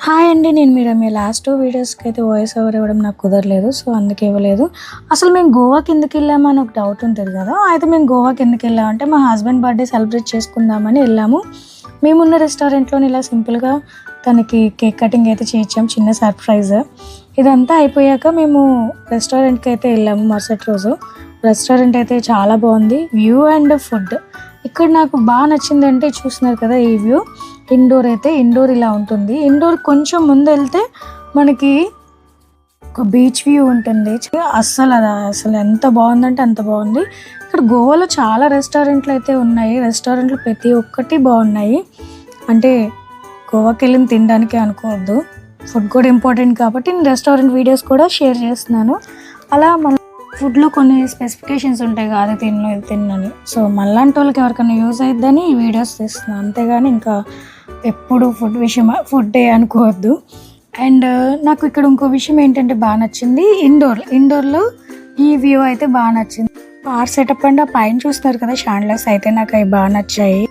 Hi అండి. నేను మీ last 2 వీడియోస్‌కి అయితే వాయిస్ ఓవర్ ఇవ్వడం నాకు కుదరలేదు. సో, అందుకే ఇవ్వలేదు. అసలు మేము గోవాకి ఎందుకెళ్ళామని ఒక డౌట్ ఉంటది కదా! అయితే మేము గోవాకి ఎందుకెళ్ళామంటే మా హస్బెండ్ బర్త్‌డే సెలబ్రేట్ చేసుకుందామని ఎళ్ళాము. మేమున్న రెస్టారెంట్‌లోనే ఇలా సింపుల్‌గా తనకి కేక్ కటింగ్ అయితే చేయించాం. చిన్న సర్ప్రైజ్. ఇదంతా అయిపోయాక మేము రెస్టారెంట్‌కి అయితే ఎళ్ళాము మరుసటి రోజు. రెస్టారెంట్ అయితే చాలా బాగుంది. View and food. ఇక్కడ నాకు బాగా నచ్చిందంటే చూస్తున్నారు కదా ఈ వ్యూ. ఇండోర్ ఇలా ఉంటుంది. ఇండోర్ కొంచెం ముందెళ్తే మనకి ఒక బీచ్ వ్యూ ఉంటుంది. అసలు ఎంత బాగుందంటే అంత బాగుంది. ఇక్కడ గోవాలో చాలా రెస్టారెంట్లు అయితే ఉన్నాయి. రెస్టారెంట్లు ప్రతి ఒక్కటి బాగున్నాయి. అంటే గోవాకి వెళ్ళి తినడానికే అనుకోవద్దు, ఫుడ్ కూడా ఇంపార్టెంట్ కాబట్టి నేను రెస్టారెంట్ వీడియోస్ కూడా షేర్ చేస్తున్నాను. అలా ఫుడ్లో కొన్ని స్పెసిఫికేషన్స్ ఉంటాయి కదా, అది తిన్ను ఇది తిన్నని. సో మళ్ళాంటి వాళ్ళకి ఎవరికైనా యూజ్ అయిద్దని ఈ వీడియోస్ తీస్తున్నాను, అంతేగాని ఇంకా ఎప్పుడు ఫుడ్డే అనుకోవద్దు. అండ్ నాకు ఇక్కడ ఇంకో విషయం ఏంటంటే బాగా నచ్చింది, ఇండోర్లో ఈ వ్యూ అయితే బాగా నచ్చింది. బార్ సెటప్ అండ్ ఆ పైన చూస్తున్నారు కదా షాండ్లర్స్, అయితే నాకు అవి బాగా నచ్చాయి.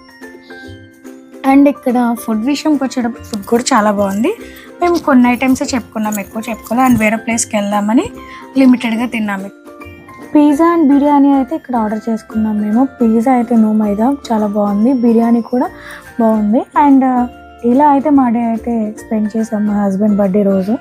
అండ్ ఇక్కడ ఫుడ్ విషయంకి వచ్చేటప్పుడు ఫుడ్ కూడా చాలా బాగుంది. మేము కొన్ని ఐటమ్సే చెప్పుకున్నాం, ఎక్కువ చెప్పుకోవాలి. అండ్ వేరే ప్లేస్కి వెళ్దామని లిమిటెడ్గా తిన్నాము. పిజ్జా అండ్ బిర్యానీ అయితే ఇక్కడ ఆర్డర్ చేసుకున్నాం మేము. పిజ్జా అయితే నో మైదా చాలా బాగుంది, బిర్యానీ కూడా బాగుంది. అండ్ ఇలా అయితే మా డే అయితే స్పెండ్ చేసాం మా హస్బెండ్ బర్త్డే రోజు.